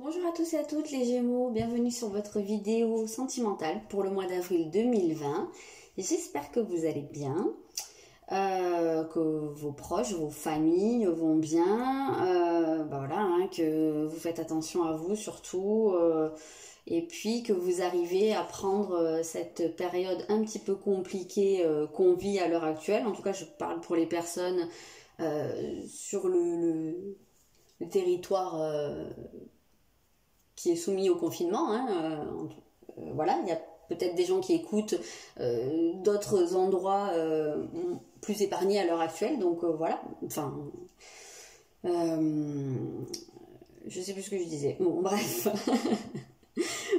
Bonjour à tous et à toutes les Gémeaux, bienvenue sur votre vidéo sentimentale pour le mois d'avril 2020. J'espère que vous allez bien, que vos proches, vos familles vont bien, voilà, que vous faites attention à vous surtout, et puis que vous arrivez à prendre cette période un petit peu compliquée qu'on vit à l'heure actuelle. En tout cas, je parle pour les personnes sur le territoire qui est soumis au confinement. Voilà, il y a peut-être des gens qui écoutent d'autres endroits plus épargnés à l'heure actuelle. Donc voilà, enfin, je sais plus ce que je disais. Bon, bref.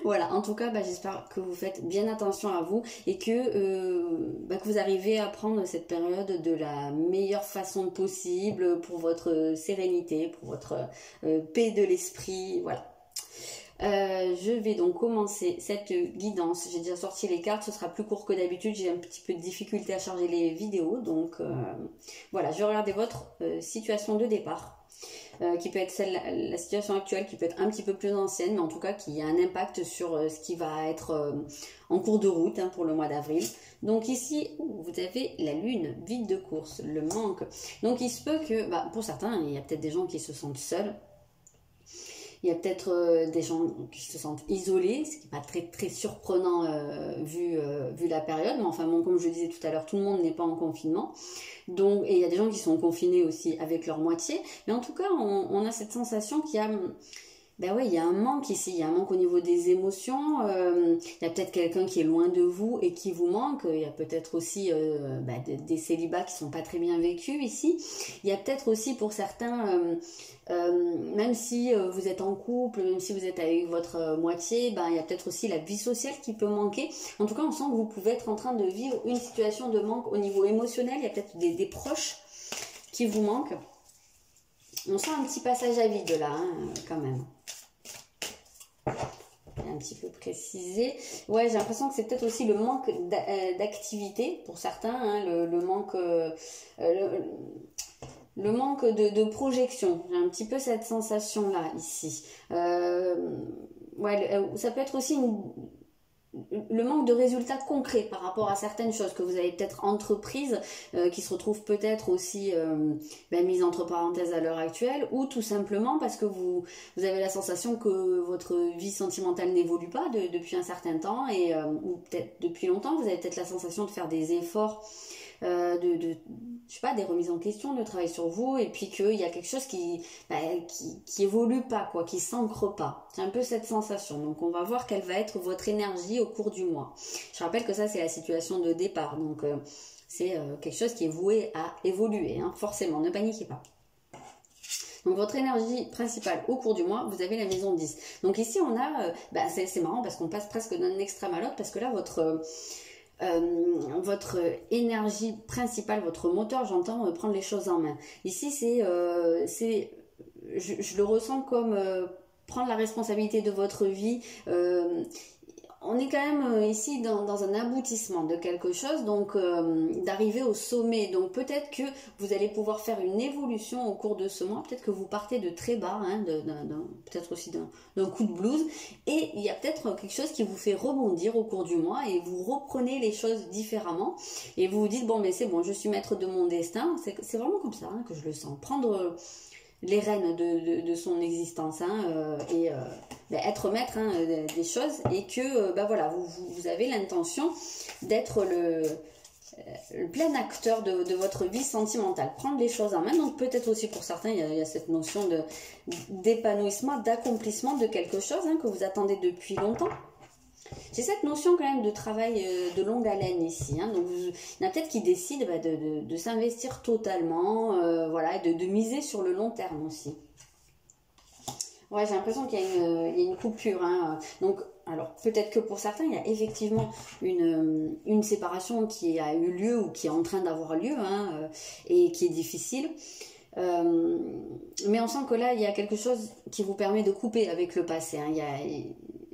Voilà, en tout cas, j'espère que vous faites bien attention à vous et que vous arrivez à prendre cette période de la meilleure façon possible pour votre sérénité, pour votre paix de l'esprit, voilà. Je vais donc commencer cette guidance. J'ai déjà sorti les cartes, ce sera plus court que d'habitude. J'ai un petit peu de difficulté à charger les vidéos, donc voilà, je vais regarder votre situation de départ. Qui peut être la situation actuelle, qui peut être un petit peu plus ancienne, mais en tout cas qui a un impact sur ce qui va être en cours de route pour le mois d'avril. Donc ici, vous avez la lune, vide de course, le manque. Donc il se peut que, pour certains, il y a peut-être des gens qui se sentent seuls. Il y a peut-être des gens qui se sentent isolés, ce qui n'est pas très, très surprenant vu la période. Mais enfin, bon, comme je le disais tout à l'heure, tout le monde n'est pas en confinement. Donc, et il y a des gens qui sont confinés aussi avec leur moitié. Mais en tout cas, on a cette sensation qu'il y a... il y a un manque ici, il y a un manque au niveau des émotions, il y a peut-être quelqu'un qui est loin de vous et qui vous manque, il y a peut-être aussi des célibats qui sont pas très bien vécus ici, il y a peut-être aussi pour certains, même si vous êtes en couple, même si vous êtes avec votre moitié, il y a peut-être aussi la vie sociale qui peut manquer. En tout cas, on sent que vous pouvez être en train de vivre une situation de manque au niveau émotionnel, il y a peut-être des proches qui vous manquent. On sent un petit passage à vide là, quand même. Un petit peu précisé. Ouais, j'ai l'impression que c'est peut-être aussi le manque d'activité pour certains, le manque... le manque de projection. J'ai un petit peu cette sensation-là, ici. Ça peut être aussi le manque de résultats concrets par rapport à certaines choses que vous avez peut-être entreprises, qui se retrouvent peut-être aussi mises entre parenthèses à l'heure actuelle, ou tout simplement parce que vous avez la sensation que votre vie sentimentale n'évolue pas depuis un certain temps, ou peut-être depuis longtemps, vous avez peut-être la sensation de faire des efforts, je sais pas, des remises en question, de travail sur vous, et puis qu'il y a quelque chose qui évolue pas, quoi, qui s'ancre pas. C'est un peu cette sensation. Donc on va voir quelle va être votre énergie au cours du mois. Je rappelle que ça, c'est la situation de départ, donc c'est quelque chose qui est voué à évoluer, forcément, ne paniquez pas. Donc votre énergie principale au cours du mois, vous avez la maison 10. Donc ici on a, c'est marrant parce qu'on passe presque d'un extrême à l'autre, parce que là votre énergie principale, votre moteur, j'entends prendre les choses en main. Ici, je le ressens comme prendre la responsabilité de votre vie. On est quand même ici dans un aboutissement de quelque chose, donc d'arriver au sommet. Donc peut-être que vous allez pouvoir faire une évolution au cours de ce mois. Peut-être que vous partez de très bas, peut-être aussi d'un coup de blues. Et il y a peut-être quelque chose qui vous fait rebondir au cours du mois et vous reprenez les choses différemment. Et vous vous dites, bon, mais c'est bon, je suis maître de mon destin. C'est vraiment comme ça que je le sens. Prendre les rênes de son existence, être maître des choses, et que vous avez l'intention d'être le plein acteur de votre vie sentimentale, prendre les choses en main. Donc peut-être aussi pour certains il y a cette notion d'épanouissement, d'accomplissement de quelque chose que vous attendez depuis longtemps. J'ai cette notion quand même de travail de longue haleine ici. Donc il y en a peut-être qui décident de s'investir totalement, de miser sur le long terme aussi. Ouais, j'ai l'impression qu'il y a une coupure. Donc, alors peut-être que pour certains, il y a effectivement une séparation qui a eu lieu ou qui est en train d'avoir lieu, et qui est difficile. Mais on sent que là, il y a quelque chose qui vous permet de couper avec le passé.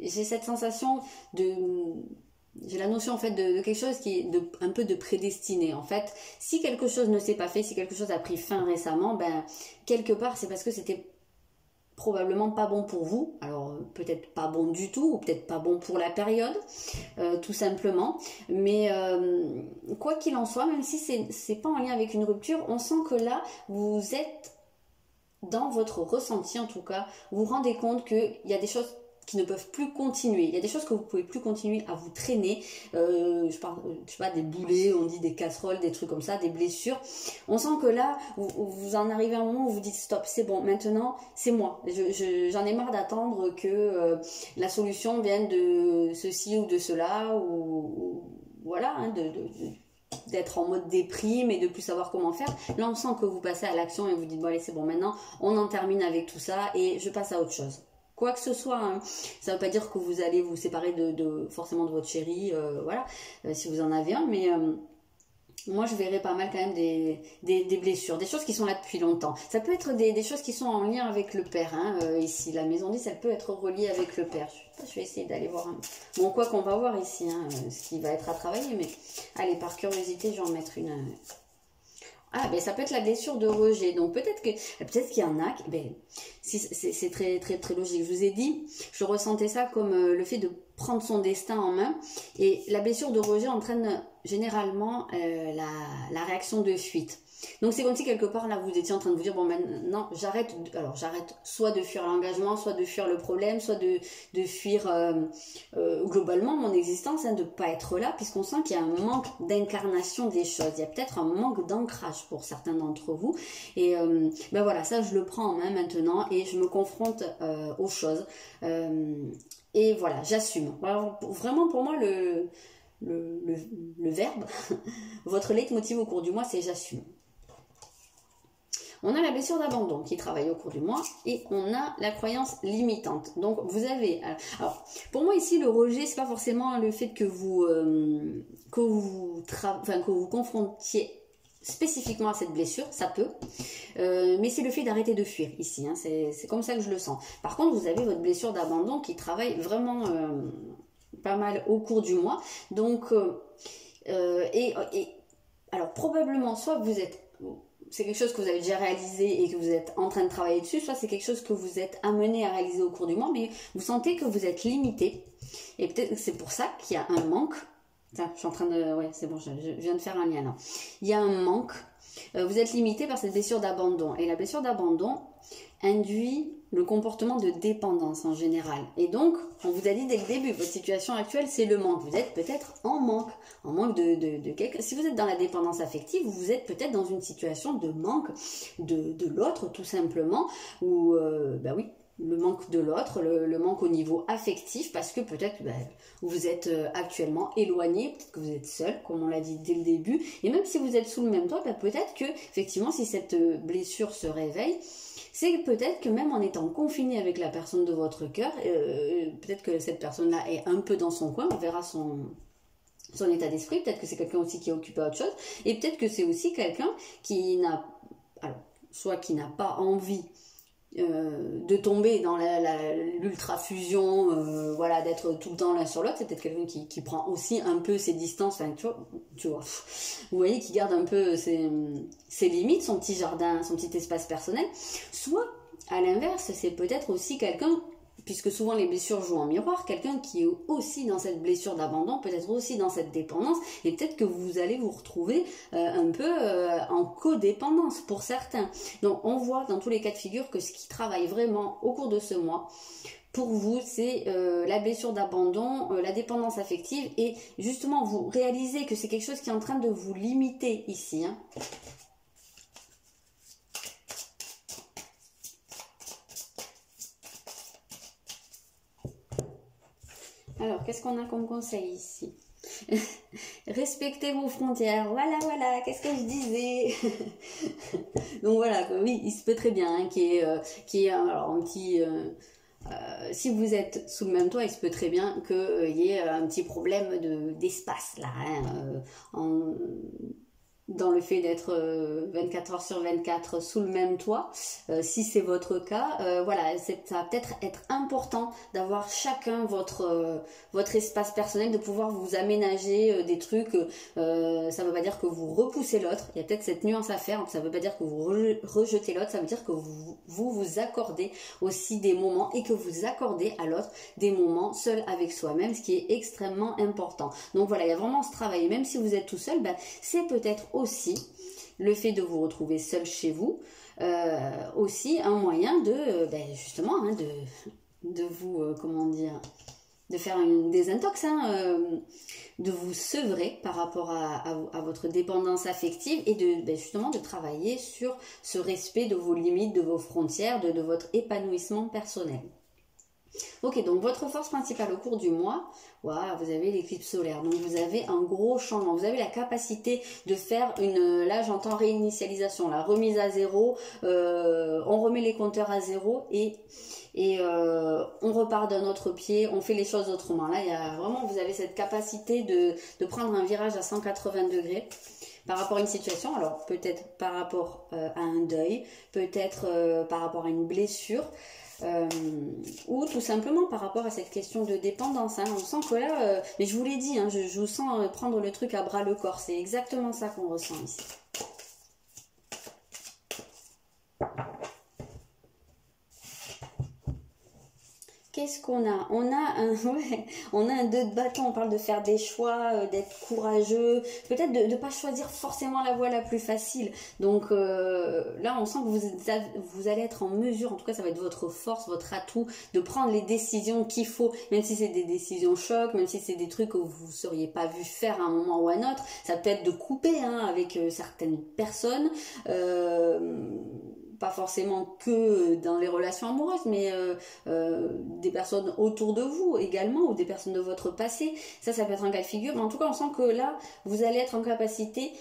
J'ai cette sensation j'ai la notion en fait de quelque chose qui est un peu de prédestiné. En fait, si quelque chose ne s'est pas fait, si quelque chose a pris fin récemment, quelque part c'est parce que c'était probablement pas bon pour vous, alors peut-être pas bon du tout, ou peut-être pas bon pour la période, tout simplement, mais quoi qu'il en soit, même si c'est pas en lien avec une rupture, on sent que là, vous êtes dans votre ressenti en tout cas, vous vous rendez compte qu'il y a des choses qui ne peuvent plus continuer. Il y a des choses que vous pouvez plus continuer à vous traîner. Je sais pas, des boulets, on dit des casseroles, des trucs comme ça, des blessures. On sent que là, vous en arrivez à un moment où vous dites stop, c'est bon, maintenant c'est moi. J'en ai marre d'attendre que la solution vienne de ceci ou de cela, ou voilà, hein, d'être en mode déprime et de plus savoir comment faire. Là, on sent que vous passez à l'action et vous dites bon allez, c'est bon, maintenant on en termine avec tout ça et je passe à autre chose. Quoi que ce soit, hein. Ça ne veut pas dire que vous allez vous séparer forcément de votre chéri, voilà, si vous en avez un, mais moi je verrais pas mal quand même des blessures, des choses qui sont là depuis longtemps. Ça peut être des choses qui sont en lien avec le père, hein. Ici, la maison 10, elle peut être reliée avec le père. Je vais essayer d'aller voir bon, quoi qu'on va voir ici, hein, ce qui va être à travailler, mais allez, par curiosité, je vais en mettre une... Ah, ben ça peut être la blessure de rejet. Donc peut-être qu'il y en a, ben, c'est très, très, très logique. Je vous ai dit, je ressentais ça comme le fait de prendre son destin en main. Et la blessure de rejet entraîne généralement la réaction de fuite. Donc c'est comme si quelque part là vous étiez en train de vous dire bon maintenant j'arrête, alors j'arrête soit de fuir l'engagement, soit de fuir le problème, soit de fuir globalement mon existence, hein, de pas être là, puisqu'on sent qu'il y a un manque d'incarnation des choses, il y a peut-être un manque d'ancrage pour certains d'entre vous et ben voilà, ça je le prends en main maintenant et je me confronte aux choses et voilà, j'assume. Alors vraiment pour moi le verbe, votre leitmotiv au cours du mois c'est j'assume. On a la blessure d'abandon qui travaille au cours du mois et on a la croyance limitante. Donc vous avez... Alors pour moi ici le rejet c'est pas forcément le fait que vous confrontiez spécifiquement à cette blessure, ça peut, mais c'est le fait d'arrêter de fuir ici, hein, c'est comme ça que je le sens. Par contre vous avez votre blessure d'abandon qui travaille vraiment pas mal au cours du mois. Donc alors probablement soit vous êtes... c'est quelque chose que vous avez déjà réalisé et que vous êtes en train de travailler dessus, soit c'est quelque chose que vous êtes amené à réaliser au cours du mois, mais vous sentez que vous êtes limité. Et peut-être que c'est pour ça qu'il y a un manque. Tiens, je suis en train de... Ouais, c'est bon, je viens de faire un lien là. Il y a un manque. Vous êtes limité par cette blessure d'abandon. Et la blessure d'abandon induit le comportement de dépendance en général. Et donc, on vous a dit dès le début, votre situation actuelle, c'est le manque. Vous êtes peut-être en manque de quelqu'un. Si vous êtes dans la dépendance affective, vous êtes peut-être dans une situation de manque de l'autre, tout simplement, ou, bah oui, le manque de l'autre, le manque au niveau affectif, parce que peut-être vous êtes actuellement éloigné, peut-être que vous êtes seul, comme on l'a dit dès le début, et même si vous êtes sous le même toit, peut-être que, effectivement, si cette blessure se réveille, c'est peut-être que même en étant confiné avec la personne de votre cœur, peut-être que cette personne-là est un peu dans son coin, on verra son état d'esprit, peut-être que c'est quelqu'un aussi qui est occupé à autre chose, et peut-être que c'est aussi quelqu'un qui n'a, alors, soit qui n'a pas envie de tomber dans l'ultra-fusion, voilà, d'être tout le temps l'un sur l'autre, c'est peut-être quelqu'un qui prend aussi un peu ses distances, enfin, tu vois, vous voyez, qui garde un peu ses limites, son petit jardin, son petit espace personnel, soit, à l'inverse, c'est peut-être aussi quelqu'un, puisque souvent les blessures jouent en miroir, quelqu'un qui est aussi dans cette blessure d'abandon, peut-être aussi dans cette dépendance, et peut-être que vous allez vous retrouver un peu en codépendance pour certains. Donc on voit dans tous les cas de figure que ce qui travaille vraiment au cours de ce mois, pour vous, c'est la blessure d'abandon, la dépendance affective, et justement vous réalisez que c'est quelque chose qui est en train de vous limiter ici, hein. Alors, qu'est-ce qu'on a comme conseil ici? Respectez vos frontières. Voilà, qu'est-ce que je disais? Donc voilà, oui, il se peut très bien hein, qu'il y ait alors, un petit... si vous êtes sous le même toit, il se peut très bien qu'il y ait un petit problème d'espace là. Hein, dans le fait d'être 24 heures sur 24 sous le même toit, si c'est votre cas, voilà, ça va peut-être être important d'avoir chacun votre espace personnel, de pouvoir vous aménager des trucs, ça ne veut pas dire que vous repoussez l'autre, il y a peut-être cette nuance à faire, ça ne veut pas dire que vous rejetez l'autre, ça veut dire que vous accordez aussi des moments et que vous accordez à l'autre des moments seuls avec soi-même, ce qui est extrêmement important. Donc voilà, il y a vraiment ce travail, et même si vous êtes tout seul, ben, c'est peut-être aussi le fait de vous retrouver seul chez vous, aussi un moyen de, ben justement, hein, de vous, comment dire, de faire une désintox, hein, de vous sevrer par rapport à votre dépendance affective et de, ben justement de travailler sur ce respect de vos limites, de vos frontières, de votre épanouissement personnel. Ok, donc votre force principale au cours du mois, wow, vous avez l'éclipse solaire, donc vous avez un gros changement, vous avez la capacité de faire une, là j'entends réinitialisation, la remise à zéro, on remet les compteurs à zéro et on repart d'un autre pied, on fait les choses autrement. Là, il y a vraiment, vous avez cette capacité de prendre un virage à 180 degrés par rapport à une situation, alors peut-être par rapport à un deuil, peut-être par rapport à une blessure, ou tout simplement par rapport à cette question de dépendance, hein. On sent que là, mais je vous l'ai dit, hein, je vous sens prendre le truc à bras le corps, c'est exactement ça qu'on ressent ici. Qu'est-ce qu'on a? On a un 2 de bâton, on parle de faire des choix, d'être courageux, peut-être de ne pas choisir forcément la voie la plus facile. Donc là, on sent que vous allez être en mesure, en tout cas ça va être votre force, votre atout, de prendre les décisions qu'il faut, même si c'est des décisions chocs, même si c'est des trucs que vous ne seriez pas vu faire à un moment ou à un autre. Ça peut être de couper, hein, avec certaines personnes, pas forcément que dans les relations amoureuses, mais des personnes autour de vous également, ou des personnes de votre passé. Ça peut être un cas de figure, mais en tout cas on sent que là vous allez être en capacité,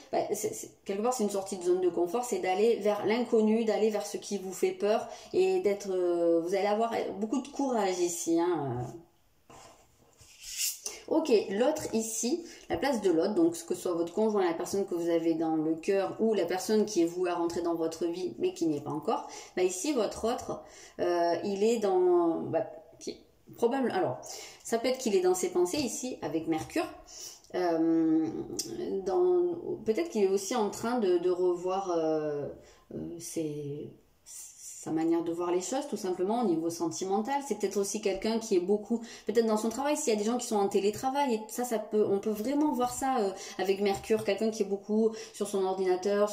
quelque part c'est une sortie de zone de confort, c'est d'aller vers l'inconnu, d'aller vers ce qui vous fait peur, et d'être, vous allez avoir beaucoup de courage ici, hein. Ok, l'autre ici, la place de l'autre, donc que ce soit votre conjoint, la personne que vous avez dans le cœur, ou la personne qui est vouée à rentrer dans votre vie mais qui n'y est pas encore, ici votre autre, il est dans, probablement, alors ça peut être qu'il est dans ses pensées ici avec Mercure, peut-être qu'il est aussi en train de revoir sa manière de voir les choses, tout simplement au niveau sentimental. C'est peut-être aussi quelqu'un qui est beaucoup, peut-être dans son travail, s'il y a des gens qui sont en télétravail, et on peut vraiment voir ça avec Mercure, quelqu'un qui est beaucoup sur son ordinateur,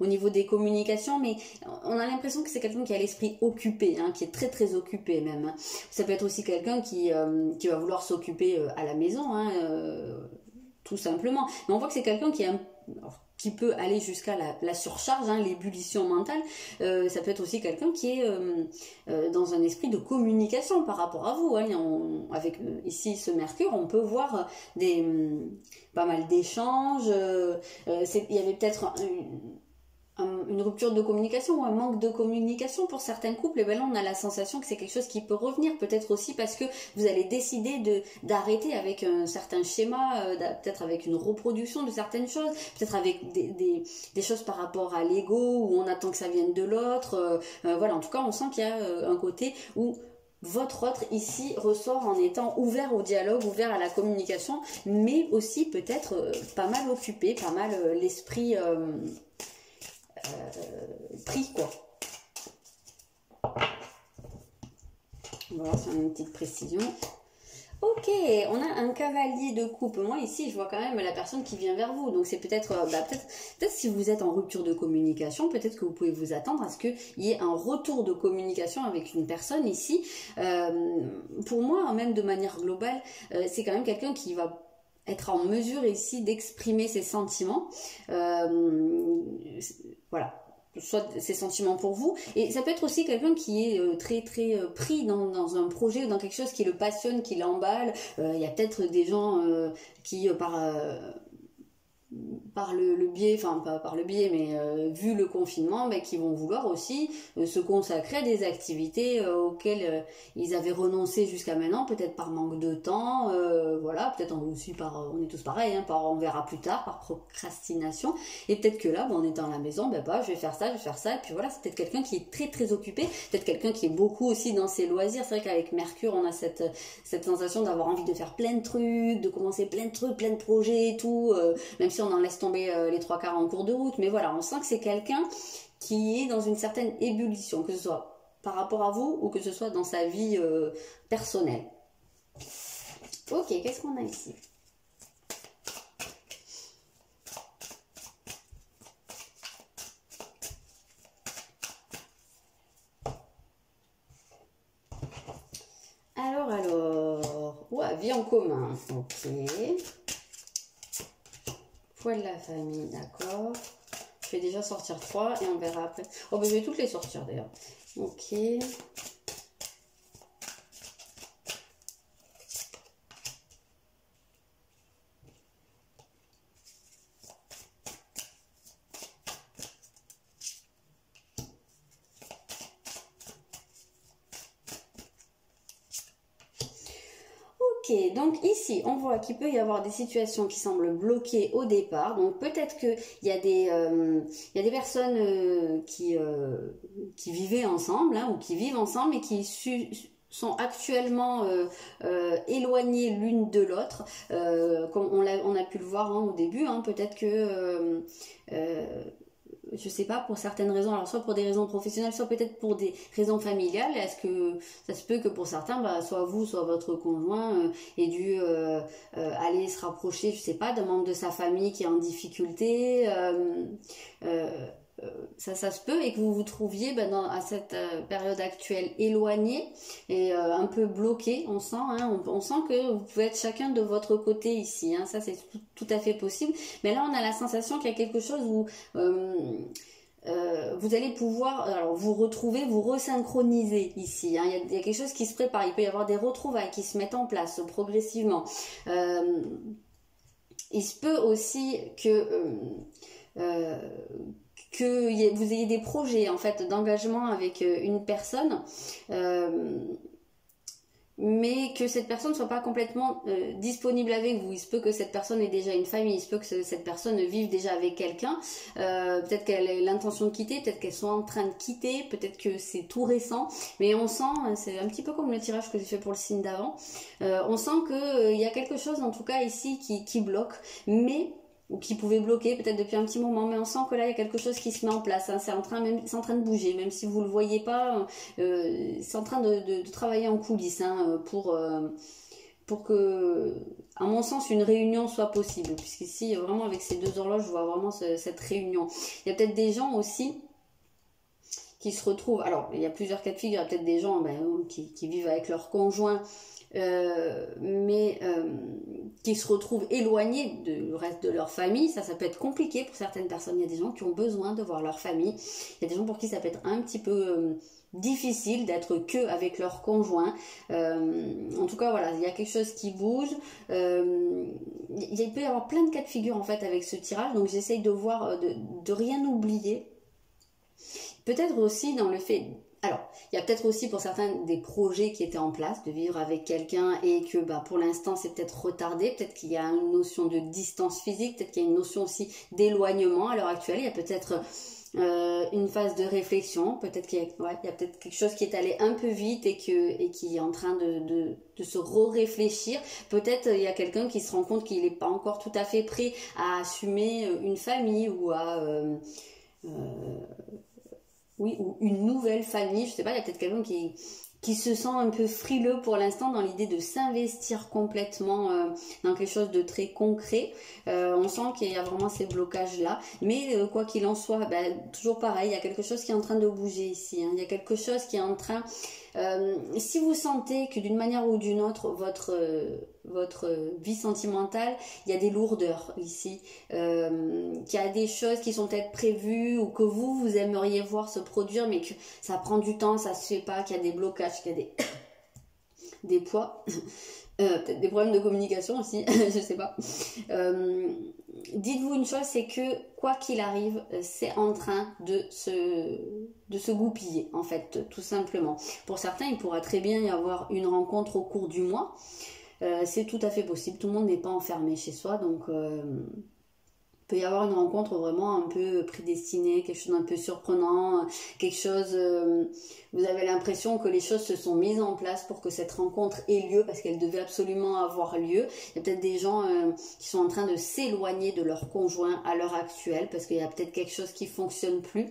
au niveau des communications, mais on a l'impression que c'est quelqu'un qui a l'esprit occupé, hein, qui est très très occupé même, hein. Ça peut être aussi quelqu'un qui va vouloir s'occuper à la maison, hein, tout simplement. Mais on voit que c'est quelqu'un qui peut aller jusqu'à la surcharge, hein, l'ébullition mentale. Ça peut être aussi quelqu'un qui est dans un esprit de communication par rapport à vous, hein. Avec ici ce Mercure, on peut voir pas mal d'échanges. Il y avait peut-être une rupture de communication ou un manque de communication pour certains couples, et bien là on a la sensation que c'est quelque chose qui peut revenir, peut-être aussi parce que vous allez décider d'arrêter avec un certain schéma, peut-être avec une reproduction de certaines choses, peut-être avec des choses par rapport à l'ego, où on attend que ça vienne de l'autre, voilà, en tout cas on sent qu'il y a un côté où votre autre ici ressort en étant ouvert au dialogue, ouvert à la communication, mais aussi peut-être pas mal occupé, pas mal l'esprit pris, quoi. Voilà, c'est une petite précision. Ok, on a un cavalier de coupe. Moi ici, je vois quand même la personne qui vient vers vous. Donc c'est peut-être, peut-être si vous êtes en rupture de communication, peut-être que vous pouvez vous attendre à ce qu'il y ait un retour de communication avec une personne ici. Pour moi, même de manière globale, c'est quand même quelqu'un qui va être en mesure ici d'exprimer ses sentiments, voilà, soit ses sentiments pour vous, et ça peut être aussi quelqu'un qui est très très pris dans un projet ou dans quelque chose qui le passionne, qui l'emballe. Il y a peut-être des gens qui par le biais, enfin pas par le biais, mais vu le confinement, ben, qui vont vouloir aussi se consacrer à des activités auxquelles ils avaient renoncé jusqu'à maintenant, peut-être par manque de temps, voilà, peut-être aussi par, on est tous pareils, hein, par on verra plus tard, par procrastination, et peut-être que là, ben, en étant à la maison, ben, bah, je vais faire ça, et puis voilà, c'est peut-être quelqu'un qui est très très occupé, peut-être quelqu'un qui est beaucoup aussi dans ses loisirs. C'est vrai qu'avec Mercure, on a cette sensation d'avoir envie de faire plein de trucs, de commencer plein de trucs, plein de projets et tout, même si on en laisse tomber les trois quarts en cours de route, mais voilà, on sent que c'est quelqu'un qui est dans une certaine ébullition, que ce soit par rapport à vous ou que ce soit dans sa vie personnelle. Ok, qu'est-ce qu'on a ici? Alors, ouais, vie en commun, ok. Poids de la famille, d'accord. Je vais déjà sortir 3 et on verra après. Oh, ben je vais toutes les sortir d'ailleurs. Ok. Ok, donc ici, on voit qu'il peut y avoir des situations qui semblent bloquées au départ. Donc peut-être qu'il y a des personnes qui vivaient ensemble, hein, ou qui vivent ensemble et qui sont actuellement éloignées l'une de l'autre. Comme on a pu le voir, hein, au début, hein, peut-être que... je sais pas, pour certaines raisons, alors soit pour des raisons professionnelles, soit peut-être pour des raisons familiales. Est-ce que ça se peut que pour certains, bah, soit vous, soit votre conjoint ait dû aller se rapprocher, je sais pas, d'un membre de sa famille qui est en difficulté, ça se peut, et que vous vous trouviez à cette période actuelle éloigné et un peu bloqué, on sent, hein, on sent que vous pouvez être chacun de votre côté ici, hein, ça c'est tout à fait possible, mais là on a la sensation qu'il y a quelque chose où vous allez pouvoir alors, vous retrouver, vous resynchroniser ici, hein. Il y a quelque chose qui se prépare, il peut y avoir des retrouvailles qui se mettent en place progressivement. Il se peut aussi que vous ayez des projets en fait d'engagement avec une personne, mais que cette personne ne soit pas complètement disponible avec vous. Il se peut que cette personne ait déjà une famille, il se peut que cette personne vive déjà avec quelqu'un, peut-être qu'elle ait l'intention de quitter, peut-être qu'elle soit en train de quitter, peut-être que c'est tout récent, mais on sent, c'est un petit peu comme le tirage que j'ai fait pour le signe d'avant, on sent qu'il y a quelque chose en tout cas ici qui bloque, mais ou qui pouvait bloquer peut-être depuis un petit moment, mais on sent que là il y a quelque chose qui se met en place, hein. C'est en train de bouger, même si vous le voyez pas, c'est en train de travailler en coulisses, hein, pour que, à mon sens, une réunion soit possible, puisqu'ici vraiment avec ces deux horloges je vois vraiment cette réunion. Il y a peut-être des gens aussi qui se retrouvent, alors il y a plusieurs cas de figure, il y a peut-être des gens qui vivent avec leur conjoint, mais qui se retrouvent éloignés du reste de leur famille. Ça peut être compliqué pour certaines personnes. Il y a des gens qui ont besoin de voir leur famille, il y a des gens pour qui ça peut être un petit peu difficile d'être que avec leur conjoint. En tout cas voilà, il y a quelque chose qui bouge, il peut y avoir plein de cas de figure en fait avec ce tirage, donc j'essaye de voir, de rien oublier. Peut-être aussi dans le fait... Alors, il y a peut-être aussi pour certains des projets qui étaient en place, de vivre avec quelqu'un et que pour l'instant c'est peut-être retardé, peut-être qu'il y a une notion de distance physique, peut-être qu'il y a une notion aussi d'éloignement à l'heure actuelle, il y a peut-être une phase de réflexion, peut-être qu'il y a, il y a peut-être quelque chose qui est allé un peu vite et qui est en train de se réfléchir. Peut-être il y a quelqu'un qui se rend compte qu'il n'est pas encore tout à fait prêt à assumer une famille ou à... oui, ou une nouvelle famille, je sais pas, il y a peut-être quelqu'un qui se sent un peu frileux pour l'instant dans l'idée de s'investir complètement dans quelque chose de très concret. On sent qu'il y a vraiment ces blocages-là, mais quoi qu'il en soit, toujours pareil, il y a quelque chose qui est en train de bouger ici, hein. Il y a quelque chose qui est en train... si vous sentez que d'une manière ou d'une autre, votre vie sentimentale, il y a des lourdeurs ici, qu'il y a des choses qui sont peut-être prévues ou que vous aimeriez voir se produire, mais que ça prend du temps, ça se fait pas, qu'il y a des blocages, qu'il y a des poids, peut-être des problèmes de communication aussi, je sais pas. Dites-vous une chose, c'est que quoi qu'il arrive, c'est en train de se goupiller, en fait, tout simplement. Pour certains, il pourra très bien y avoir une rencontre au cours du mois. C'est tout à fait possible, tout le monde n'est pas enfermé chez soi, donc peut y avoir une rencontre vraiment un peu prédestinée, quelque chose d'un peu surprenant, quelque chose, vous avez l'impression que les choses se sont mises en place pour que cette rencontre ait lieu, parce qu'elle devait absolument avoir lieu. Il y a peut-être des gens qui sont en train de s'éloigner de leur conjoint à l'heure actuelle, parce qu'il y a peut-être quelque chose qui fonctionne plus.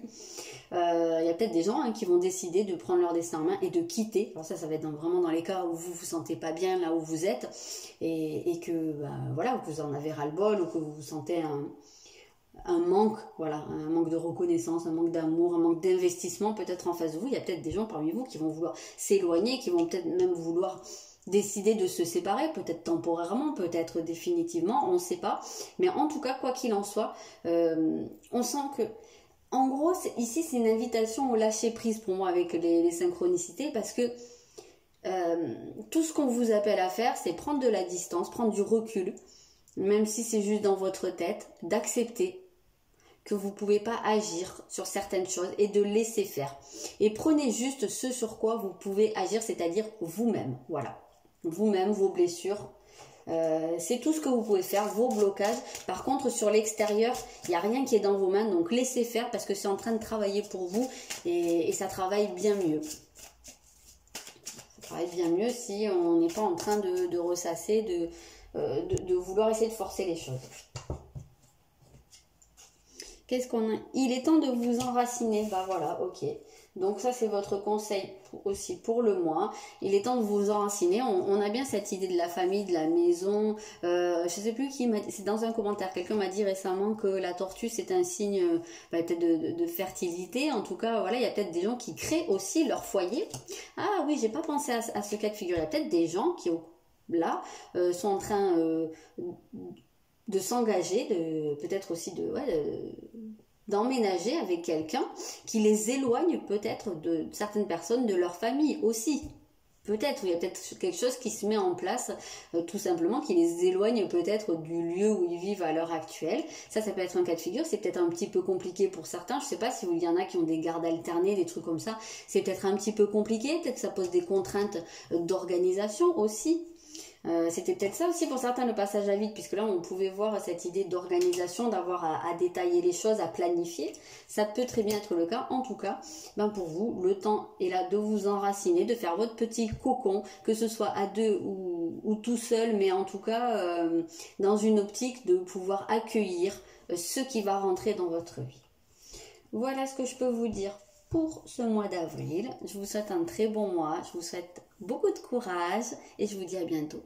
Il y a peut-être des gens qui vont décider de prendre leur destin en main et de quitter. Alors ça va être vraiment dans les cas où vous vous sentez pas bien là où vous êtes, et que voilà, vous en avez ras-le-bol, ou que vous vous sentez un manque, voilà, un manque de reconnaissance, un manque d'amour, un manque d'investissement peut-être en face de vous. Il y a peut-être des gens parmi vous qui vont vouloir s'éloigner, qui vont peut-être même vouloir décider de se séparer, peut-être temporairement, peut-être définitivement, on ne sait pas. Mais en tout cas, quoi qu'il en soit, on sent que, en gros, ici c'est une invitation au lâcher prise pour moi avec les synchronicités, parce que tout ce qu'on vous appelle à faire, c'est prendre de la distance, prendre du recul, même si c'est juste dans votre tête, d'accepter que vous ne pouvez pas agir sur certaines choses et de laisser faire. Et prenez juste ce sur quoi vous pouvez agir, c'est-à-dire vous-même. Voilà. Vous-même, vos blessures. C'est tout ce que vous pouvez faire, vos blocages. Par contre, sur l'extérieur, il n'y a rien qui est dans vos mains, donc laissez faire parce que c'est en train de travailler pour vous et ça travaille bien mieux. Ça travaille bien mieux si on n'est pas en train de ressasser, de vouloir essayer de forcer les choses. Qu'est-ce qu'on a? Il est temps de vous enraciner. Bah voilà, ok. Donc ça, c'est votre conseil aussi pour le mois. Il est temps de vous enraciner. On a bien cette idée de la famille, de la maison. Je sais plus qui m'a dit, c'est dans un commentaire. Quelqu'un m'a dit récemment que la tortue, c'est un signe peut-être de fertilité. En tout cas, voilà, il y a peut-être des gens qui créent aussi leur foyer. Ah oui, j'ai pas pensé à ce cas de figure. Il y a peut-être des gens qui, là, sont en train de s'engager, peut-être aussi d'emménager avec quelqu'un qui les éloigne peut-être de certaines personnes de leur famille aussi. Peut-être, il y a peut-être quelque chose qui se met en place, tout simplement, qui les éloigne peut-être du lieu où ils vivent à l'heure actuelle. Ça peut être un cas de figure, c'est peut-être un petit peu compliqué pour certains. Je ne sais pas si il y en a qui ont des gardes alternées, des trucs comme ça. C'est peut-être un petit peu compliqué, peut-être que ça pose des contraintes d'organisation aussi. C'était peut-être ça aussi pour certains, le passage à vide, puisque là on pouvait voir cette idée d'organisation, d'avoir à détailler les choses, à planifier. Ça peut très bien être le cas. En tout cas, pour vous, le temps est là de vous enraciner, de faire votre petit cocon, que ce soit à deux ou tout seul, mais en tout cas dans une optique de pouvoir accueillir ce qui va rentrer dans votre vie. Voilà ce que je peux vous dire pour ce mois d'avril. Je vous souhaite un très bon mois, je vous souhaite beaucoup de courage et je vous dis à bientôt.